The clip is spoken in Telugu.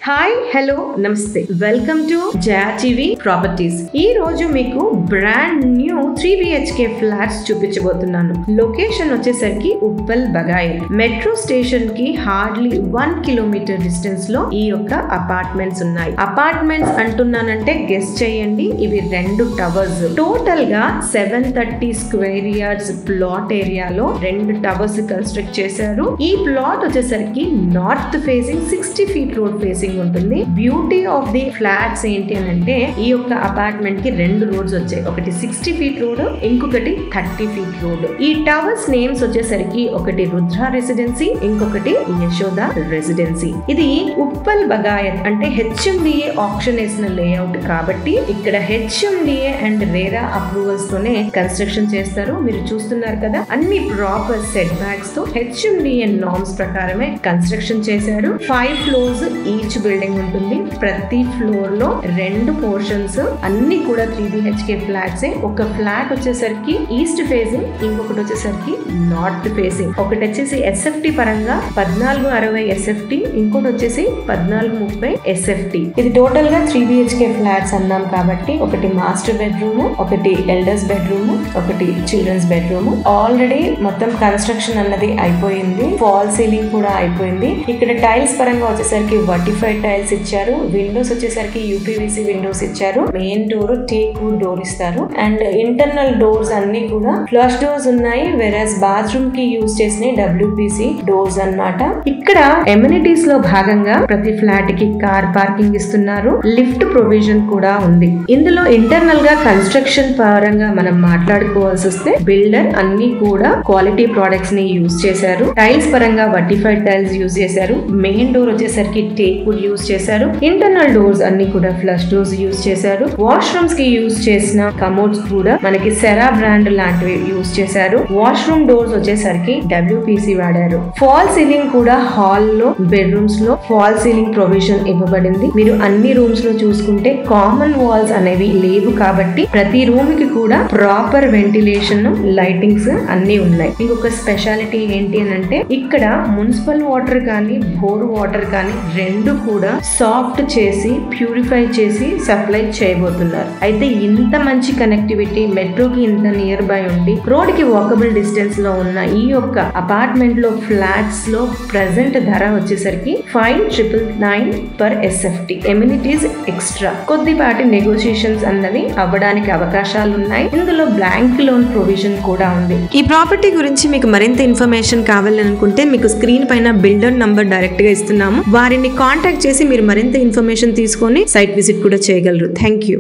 హాయ్ హలో నమస్తే వెల్కమ్ టు జయాజీవి ప్రాపర్టీస్. ఈ రోజు మీకు బ్రాండ్ న్యూ 3 BHK ఫ్లాట్స్ చూపించబోతున్నాను. లొకేషన్ వచ్చేసరికి ఉప్పల్ బగాయల్ మెట్రో స్టేషన్ కి హార్డ్లీ 1 కిలోమీటర్ డిస్టెన్స్ లో ఈ యొక్క అపార్ట్మెంట్స్ ఉన్నాయి. అపార్ట్మెంట్స్ అంటున్నానంటే గెస్ చేయండి, ఇవి 2 టవర్స్. టోటల్ గా 730 స్క్వేర్ యార్డ్స్ ప్లాట్ ఏరియాలో 2 టవర్స్ కన్స్ట్రక్ట్ చేశారు. ఈ ప్లాట్ వచ్చేసరికి north facing 60 feet road facing ఉంటుంది. బ్యూటీ ఆఫ్ ది ఫ్లాట్స్ ఏంటి అని అంటే ఈ యొక్క అపార్ట్మెంట్ కి 2 రోడ్స్ వచ్చాయి. ఒకటి 60 ఫీట్ రోడ్, ఇంకొకటి 30 ఫీట్ రోడ్. ఈ టవర్స్ నేమ్స్ వచ్చేసరికి ఒకటి రుద్ర రెసిడెన్సీ, ఇంకొకటి యశోద రెసిడెన్సీ. ఇది ఉప్పల్ బగాయత్ అంటే HMDA ఆప్షన్ వేసిన లేఅవుట్ కాబట్టి ఇక్కడ HMDA అండ్ రేరా అప్రూవల్స్ తోనే కన్స్ట్రక్షన్ చేస్తారు. మీరు చూస్తున్నారు కదా, అన్ని ప్రాపర్ సెట్ బ్యాక్స్ తో HMDA నార్మ్స్ ప్రకారమే కన్స్ట్రక్షన్ చేశారు. 5 ఫ్లోర్స్ ఈచ్ బిల్డింగ్ ఉంటుంది. ప్రతి ఫ్లోర్ లో 2 పోర్షన్స్, అన్ని కూడా 3 BHK ఫ్లాట్స్. ఒక ఫ్లాట్ వచ్చేసరికి ఈస్ట్ ఫేసింగ్, ఇంకొకటి వచ్చేసరికి నార్త్ ఫేసింగ్. ఒకటి వచ్చేసి SFT పరంగా 1460 SFT, ఇంకోటి వచ్చేసి 1430 SFT. ఇది టోటల్ గా 3 BHK ఫ్లాట్స్ అన్నాం కాబట్టి ఒకటి మాస్టర్ బెడ్రూమ్, ఒకటి ఎల్డర్స్ బెడ్రూమ్, ఒకటి చిల్డ్రన్స్ బెడ్రూమ్. ఆల్రెడీ మొత్తం కన్స్ట్రక్షన్ అన్నది అయిపోయింది. ఫాల్ సీలింగ్ కూడా అయిపోయింది. ఇక్కడ టైల్స్ పరంగా వచ్చేసరికి వర్టిఫైడ్ టైల్స్ ఇచ్చారు. విండోస్ వచ్చేసరికి UPVC విండోస్ ఇచ్చారు. Main door teak wood door ఇస్తారు. అండ్ ఇంటర్నల్ డోర్స్ అన్ని కూడా ఫ్లష్ డోర్స్ ఉన్నాయి. వెరాస్ బాత్రూమ్ కి యూజ్ చేసిన WPC డోర్స్ అన్నమాట. ఇక్కడ ఎమ్యూనిటీస్ లో భాగంగా ప్రతి ఫ్లాట్ కి కార్ పార్కింగ్ ఇస్తున్నారు. లిఫ్ట్ ప్రొవిజన్ కూడా ఉంది. ఇందులో ఇంటర్నల్ గా కన్స్ట్రక్షన్ పరంగా మనం మాట్లాడుకోవాల్సి వస్తే బిల్డర్ అన్ని కూడా క్వాలిటీ ప్రొడక్ట్స్ ని యూజ్ చేశారు. టైల్స్ పరంగా వర్టిఫైడ్ టైల్స్ యూజ్ చేశారు. మెయిన్ డోర్ వచ్చేసరికి టేక్ వుడ్ యూజ్ చేశారు. ఇంటర్నల్ డోర్స్ అన్ని కూడా ఫ్లష్ డోర్స్ యూజ్ చేశారు. వాష్రూమ్స్ కి యూజ్ చేసిన కమోడ్స్ కూడా మనకి సెరా బ్రాండ్ లాంటివి యూజ్ చేశారు. వాష్రూమ్ డోర్స్ వచ్చేసరికి WPC వాడారు. ఫాల్ సీలింగ్ కూడా హాల్ లో, బెడ్రూమ్స్ లో ఫాల్ సీలింగ్ ప్రొవిజన్ ఇవ్వబడింది. మీరు అన్ని రూమ్స్ లో చూసుకుంటే కామన్ వాల్స్ అనేవి లేవు కాబట్టి ప్రతి రూమ్ కి కూడా ప్రాపర్ వెంటిలేషన్, లైటింగ్స్ అన్ని ఉన్నాయి. ఇంకొక స్పెషాలిటీ ఏంటి అని అంటే ఇక్కడ మున్సిపల్ వాటర్ కానీ బోర్ వాటర్ కానీ 2 కూడా సాఫ్ట్ చేసి ప్యూరిఫై చేసి సప్లై చేయబోతున్నారు. అయితే ఇంత మంచి కనెక్టివిటీ, మెట్రోకి ఇంత నియర్ బై ఉండి రోడ్ కి వాకబుల్ డిస్టెన్స్ లో ఉన్న ఈ యొక్క అపార్ట్మెంట్ లో ఫ్లాట్స్ లో ప్రెసెంట్ ధర వచ్చేసరికి 5,999 పర్ SFT. ఎమ్యూనిటీస్ ఎక్స్ట్రా, కొద్దిపాటి నెగోషియేషన్స్ అన్నవి అవ్వడానికి అవకాశాలు ఉన్నాయి. ఇందులో బ్లాంక్ లోన్ ప్రొవిజన్ కూడా ఉంది. ఈ ప్రాపర్టీ గురించి మీకు మరింత ఇన్ఫర్మేషన్ కావాలనుకుంటే మీకు స్క్రీన్ పైన బిల్డర్ నంబర్ డైరెక్ట్ గా ఇస్తున్నాము. వారిని కాంటాక్ట్ చేసి మీరు మరింత ఇన్ఫర్మేషన్ తీసుకొని సైట్ విజిట్ కూడా చేయగలరు. Thank you.